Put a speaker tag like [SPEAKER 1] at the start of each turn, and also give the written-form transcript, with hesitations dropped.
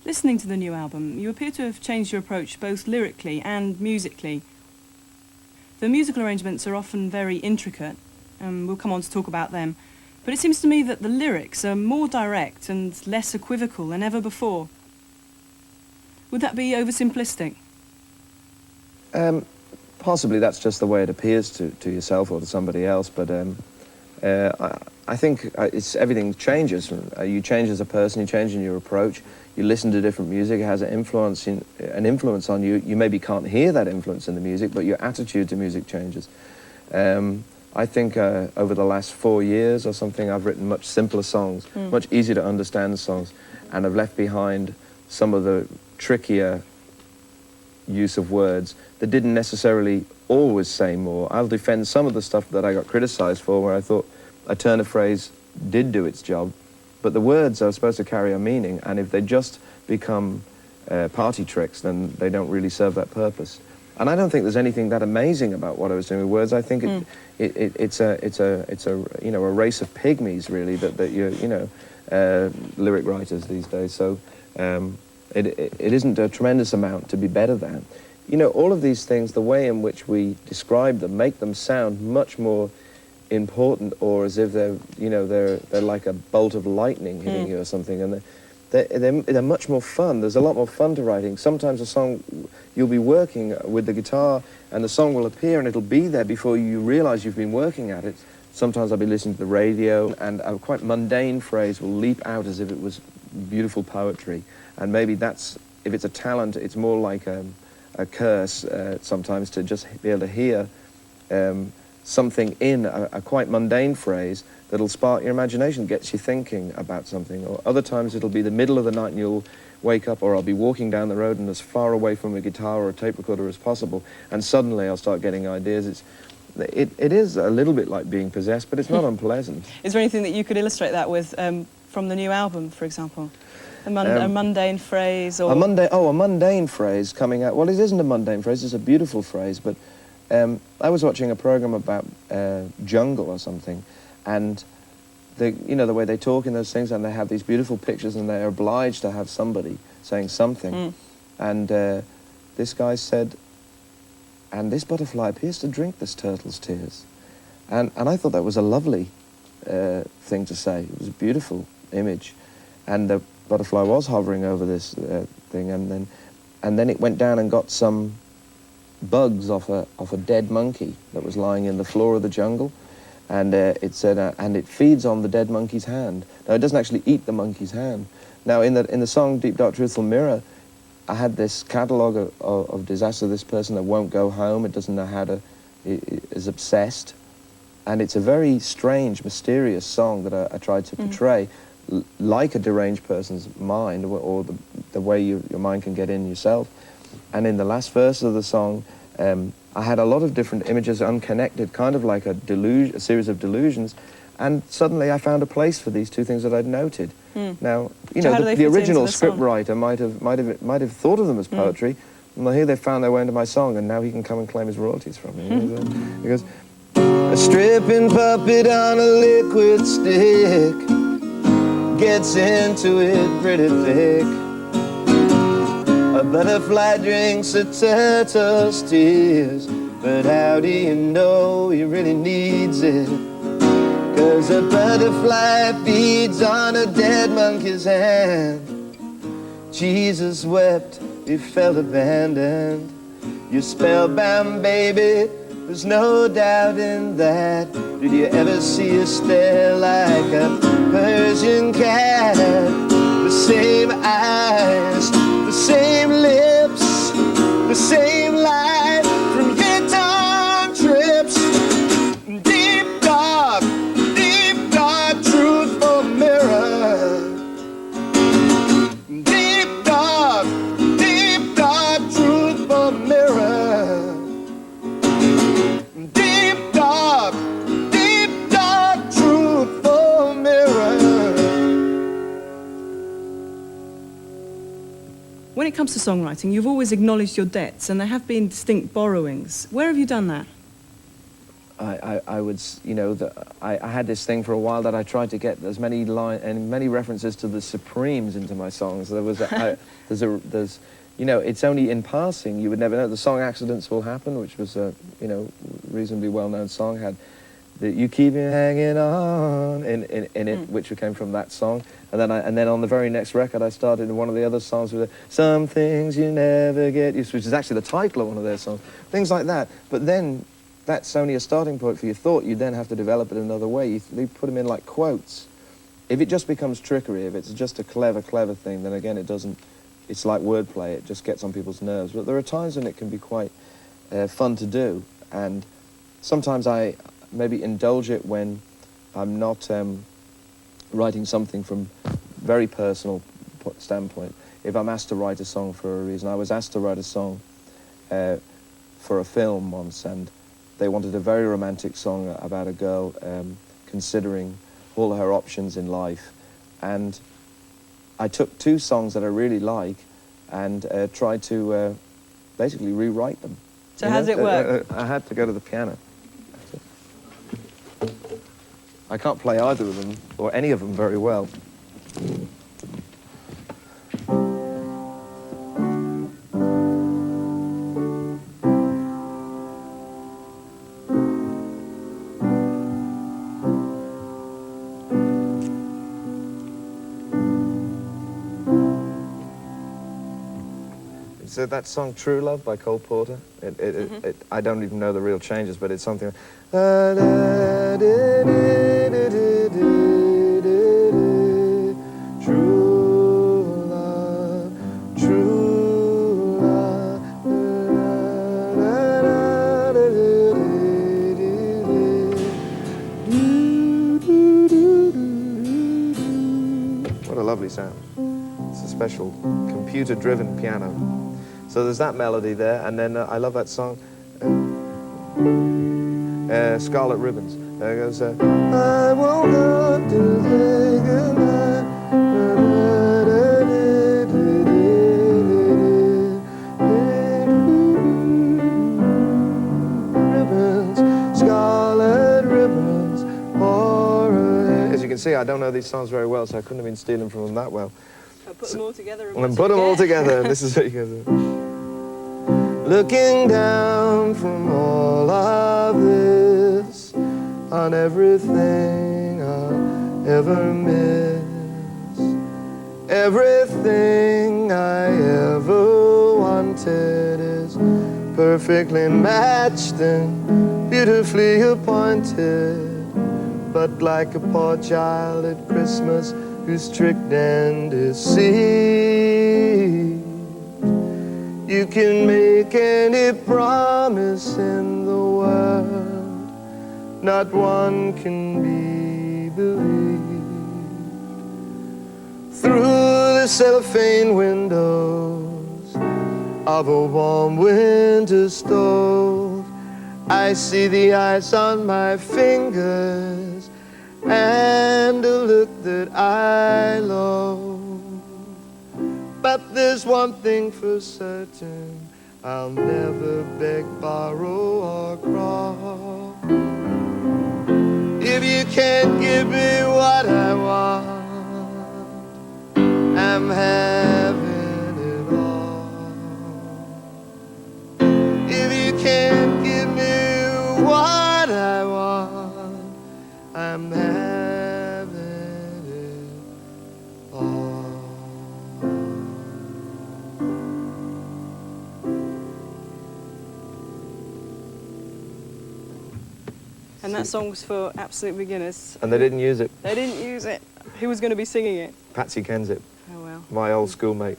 [SPEAKER 1] Listening to the new album, you appear to have changed your approach both lyrically and musically. The musical arrangements are often very intricate, and we'll come on to talk about them, but it seems to me that the lyrics are more direct and less equivocal than ever before. Would that be oversimplistic?
[SPEAKER 2] Possibly that's just the way it appears to yourself or to somebody else, but I think everything changes. You change as a person, you change in your approach, you listen to different music, it has an influence on you. You maybe can't hear that influence in the music, but your attitude to music changes. I think over the last 4 years or something, I've written much simpler songs, much easier to understand songs, and I've left behind some of the trickier use of words that didn't necessarily always say more. I'll defend some of the stuff that I got criticized for, where I thought a turn of phrase did do its job, but the words are supposed to carry a meaning, and if they just become party tricks, then they don't really serve that purpose. And I don't think there's anything that amazing about what I was doing with words. I think it's a you know, a race of pygmies, really, that you know, lyric writers these days. So it isn't a tremendous amount to be better than. You know, all of these things, the way in which we describe them, make them sound much more important, or as if they're, you know, they're like a bolt of lightning hitting you or something, and they're much more fun. There's a lot more fun to writing. Sometimes a song, you'll be working with the guitar, and the song will appear, and it'll be there before you realize you've been working at it. Sometimes I'll be listening to the radio, and a quite mundane phrase will leap out as if it was beautiful poetry. And maybe that's, if it's a talent, it's more like a curse sometimes, to just be able to hear something in a quite mundane phrase that'll spark your imagination, gets you thinking about something. Or other times it'll be the middle of the night and you'll wake up, or I'll be walking down the road and as far away from a guitar or a tape recorder as possible, and suddenly I'll start getting ideas. It is a little bit like being possessed, but it's not unpleasant.
[SPEAKER 1] Is there anything that you could illustrate that with from the new album, for example? A mundane phrase, or... a mundane phrase coming out. Well, it isn't a mundane phrase, it's a beautiful phrase, but I was watching a program about jungle or something, and you know, the way they talk in those things, and they have these beautiful pictures, and they're obliged to have somebody saying something. And this guy said, "And this butterfly appears to drink this turtle's tears." And I thought that was a lovely thing to say. It was a beautiful image. And the butterfly was hovering over this thing, and then it went down and got some bugs off a dead monkey that was lying in the floor of the jungle, and it said, and it feeds on the dead monkey's hand. Now, it doesn't actually eat the monkey's hand. Now, in the song Deep, Dark, Truthful Mirror, I had this catalogue of disaster. This person that won't go home, it doesn't know how to, is obsessed, and it's a very strange, mysterious song that I tried to portray, like a deranged person's mind, or the way your mind can get in yourself. And in the last verse of the song, I had a lot of different images, unconnected, kind of like a series of delusions, and suddenly I found a place for these two things that I'd noted. Now, you know, the original scriptwriter might have thought of them as poetry, and here they've found their way into my song, and now he can come and claim his royalties from me. He goes, "A stripping puppet on a liquid stick gets into it pretty thick. A butterfly drinks a turtle's tears, but how do you know he really needs it? 'Cause a butterfly feeds on a dead monkey's hand. Jesus wept, he felt abandoned. You're spellbound, baby, there's no doubt in that. Did you ever see a stare like a Persian cat? The same eyes, the same lips, the same light from guitar trips. Deep, dark, truthful mirror. Deep, dark, truthful mirror. Deep, dark, truthful mirror." When it comes to songwriting, you've always acknowledged your debts, and there have been distinct borrowings. Where have you done that?
[SPEAKER 2] I would, you know, I had this thing for a while that I tried to get as many many references to the Supremes into my songs. There was, there's, you know, it's only in passing. You would never know. The song "Accidents Will Happen," which was a, you know, reasonably well-known song, had the "You Keep Me Hanging On" in it, which came from that song. And then on the very next record, I started one of the other songs with "Some Things You Never Get Used to," which is actually the title of one of their songs. Things like that. But then, that's only a starting point for your thought. You then have to develop it another way. You put them in like quotes. If it just becomes trickery, if it's just a clever thing, then again it doesn't, it's like wordplay, it just gets on people's nerves. But there are times when it can be quite fun to do, and sometimes I maybe indulge it when I'm not writing something from very personal standpoint. If I'm asked to write a song for a reason. I was asked to write a song for a film once, and they wanted a very romantic song about a girl considering all her options in life. And I took two songs that I really like and tried to basically rewrite them.
[SPEAKER 1] So how does it work?
[SPEAKER 2] I had to go to the piano. I can't play either of them, or any of them, very well. So that song "True Love" by Cole Porter, I don't even know the real changes, but it's something like, true love, true love. What a lovely sound. It's a special computer-driven piano. So there's that melody there, and then I love that song, Scarlet Ribbons. There goes, I woke up to say goodnight. Ribbons, scarlet ribbons, for as you can see, I don't know these songs very well, so I couldn't have been stealing from them that well.
[SPEAKER 1] I'll put them all together.
[SPEAKER 2] And put them all together, and this is what you can do. Looking down from all of this on everything I'll ever miss, everything I ever wanted is perfectly matched and beautifully appointed. But like a poor child at Christmas who's tricked and deceived, you can make any promise in the world, not one can be believed. Through the cellophane windows of a warm winter stove, I see the ice on my fingers and a look that I love. But there's one thing for certain, I'll never beg, borrow, or crawl. If you can't give me what I want, I'm having it all. If you can't give me what I want, I'm having it all.
[SPEAKER 1] And that song was for absolute beginners.
[SPEAKER 2] And they didn't use it.
[SPEAKER 1] They didn't use it. Who was going to be singing it?
[SPEAKER 2] Patsy Kensit,
[SPEAKER 1] Oh, well.
[SPEAKER 2] my old schoolmate.